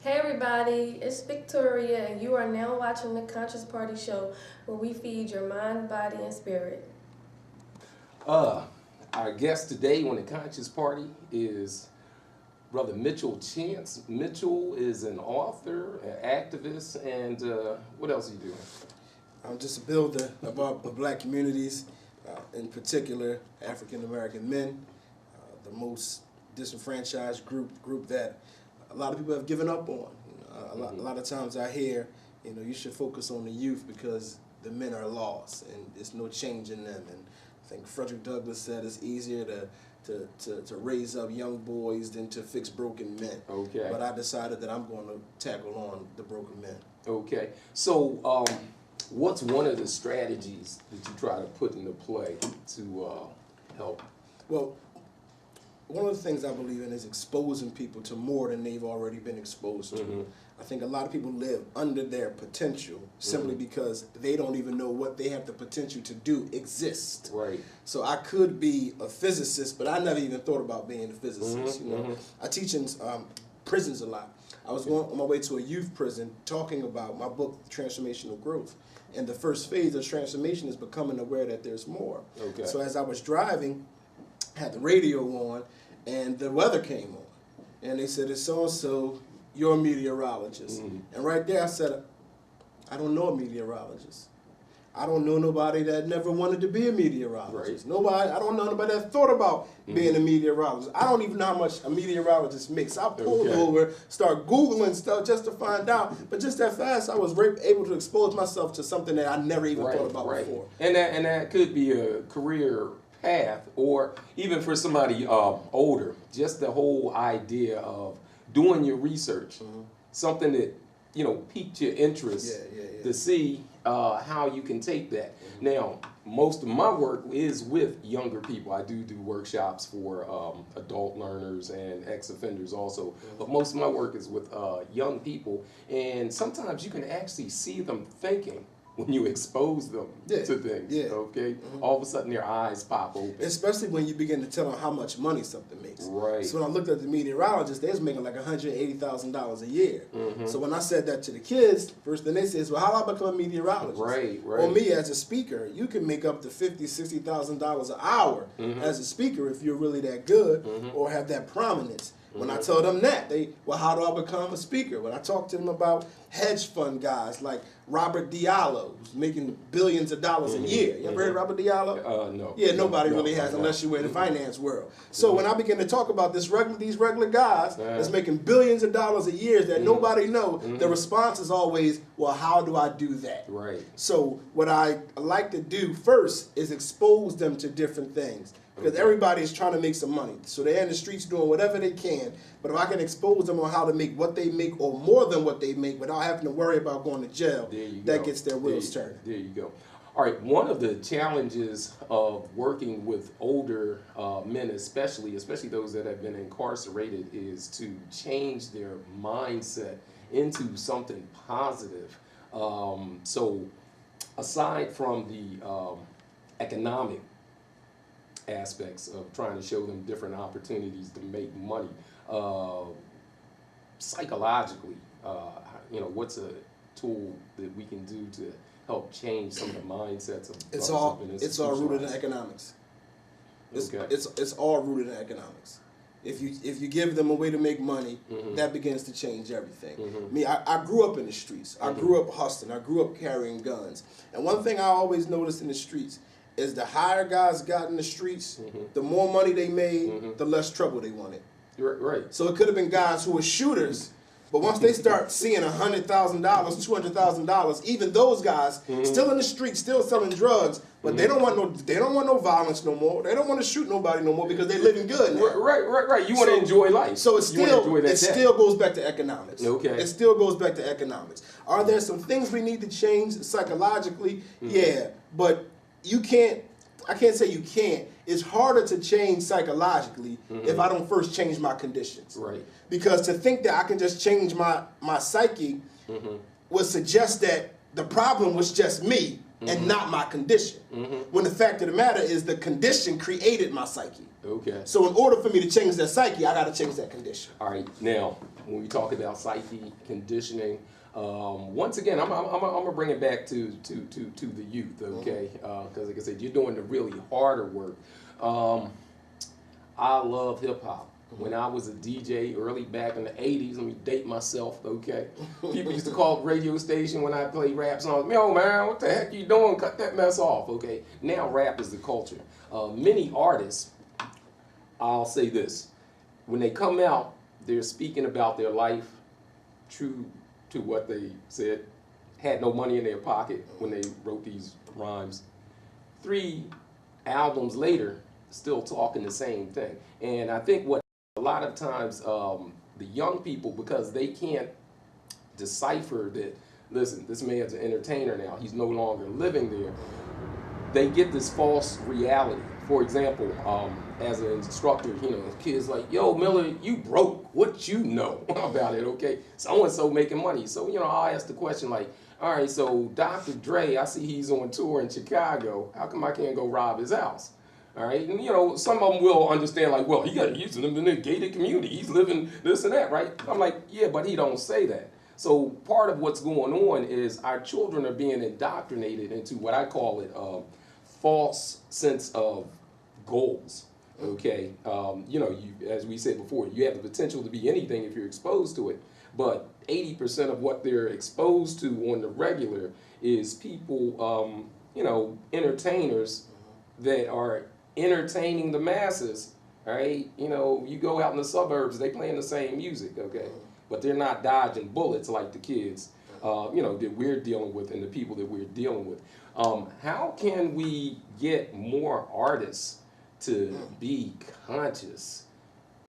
Hey everybody, it's Victoria and you are now watching the Conscious Party Show where we feed your mind, body, and spirit. Our guest today on the Conscious Party is Brother Mitchell Chance. Mitchell is an author, an activist, and what else are you doing? I'm just a builder of black communities, in particular African American men, the most disenfranchised group that a lot of people have given up on. A lot of times I hear, you should focus on the youth because the men are lost and there's no change in them. And I think Frederick Douglass said it's easier to raise up young boys than to fix broken men. Okay. But I decided that I'm going to tackle on the broken men. Okay. So, what's one of the strategies that you try to put into play to help? Well, one of the things I believe in is exposing people to more than they've already been exposed to. Mm-hmm. I think a lot of people live under their potential simply because they don't even know what they have the potential to do exist. Right. So I could be a physicist, but I never even thought about being a physicist. I teach in prisons a lot. I was going on my way to a youth prison talking about my book, Transformational Growth. And the first phase of transformation is becoming aware that there's more. Okay. So as I was driving, I had the radio on, and the weather came on. And they said, it's so-and-so, you're a meteorologist. And right there I said, I don't know a meteorologist. I don't know nobody that never wanted to be a meteorologist. Right. I don't know nobody that thought about being a meteorologist. I don't even know how much a meteorologist makes. I pulled over, start Googling stuff just to find out. But just that fast, I was able to expose myself to something that I never even thought about before. And that could be a career path, or even for somebody older, just the whole idea of doing your research, something that piqued your interest to see how you can take that. Now, most of my work is with younger people. I do workshops for adult learners and ex-offenders also, but most of my work is with young people, and sometimes you can actually see them thinking when you expose them to things, okay? All of a sudden their eyes pop open. Especially when you begin to tell them how much money something makes. Right. So when I looked at the meteorologist, they was making like $180,000 a year. So when I said that to the kids, first thing they said is, well, how do I become a meteorologist? Right. Or me as a speaker, you can make up to $50,000, $60,000 an hour as a speaker if you're really that good or have that prominence. When I told them that, well, how do I become a speaker? When I talked to them about hedge fund guys like Robert Diallo, who's making billions of dollars a year. You ever heard of Robert Diallo? No. Yeah, nobody really has unless you're in the finance world. So when I begin to talk about these regular guys that's making billions of dollars a year that nobody know, the response is always, well, how do I do that? Right. So what I like to do first is expose them to different things. Because everybody is trying to make some money. So they're in the streets doing whatever they can. But if I can expose them on how to make what they make or more than what they make without having to worry about going to jail, that gets their wheels turning. There you go. All right, one of the challenges of working with older men, especially those that have been incarcerated, is to change their mindset into something positive. So aside from the economic aspects of trying to show them different opportunities to make money, psychologically, what's a tool that we can do to help change some of the mindsets of it's all rooted in economics. It's all rooted in economics. If you give them a way to make money, that begins to change everything. Me, I grew up in the streets. I grew up hustling. I grew up carrying guns. And one thing I always noticed in the streets is the higher guys got in the streets, the more money they made, the less trouble they wanted. Right. So it could have been guys who were shooters, but once they start seeing $100,000, $200,000, even those guys still in the streets, still selling drugs, but they don't want no violence no more. They don't want to shoot nobody no more because they're living good now. Right. You want to enjoy life. So it still goes back to economics. Okay. It still goes back to economics. Are there some things we need to change psychologically? Yeah, but I can't say you can't. It's harder to change psychologically if I don't first change my conditions. Right. Because to think that I can just change my psyche would suggest that the problem was just me and not my condition. When the fact of the matter is the condition created my psyche. Okay. So in order for me to change that psyche, I got to change that condition. All right. Now, when we talk about psyche conditioning, once again, I'm gonna bring it back to the youth, okay? Because like I said, you're doing the really harder work. I love hip hop. When I was a DJ early back in the 80s, let me date myself, okay? People used to call the radio station when I played rap songs, yo man, what the heck you doing? Cut that mess off, okay? Now rap is the culture. Many artists, I'll say this, when they come out, they're speaking about their life, true to what they said, had no money in their pocket when they wrote these rhymes. 3 albums later, still talking the same thing. And I think what a lot of times the young people, because they can't decipher that, listen, this man's an entertainer now, he's no longer living there, they get this false reality. For example, as an instructor, you know, kids like, yo, Miller, you broke. What you know about it, okay? So-and-so making money. So, you know, I'll ask the question like, all right, so Dr. Dre, I see he's on tour in Chicago. How come I can't go rob his house? All right, and you know, some of them will understand like, well, he's living in a gated community. He's living this and that, right? I'm like, yeah, but he don't say that. So part of what's going on is our children are being indoctrinated into what I call it false sense of goals. Okay, you know, as we said before, you have the potential to be anything if you're exposed to it. But 80% of what they're exposed to on the regular is people, you know, entertainers that are entertaining the masses. All right, you know, you go out in the suburbs, they playing the same music, okay, but they're not dodging bullets like the kids, you know, that we're dealing with and the people that we're dealing with. How can we get more artists to be conscious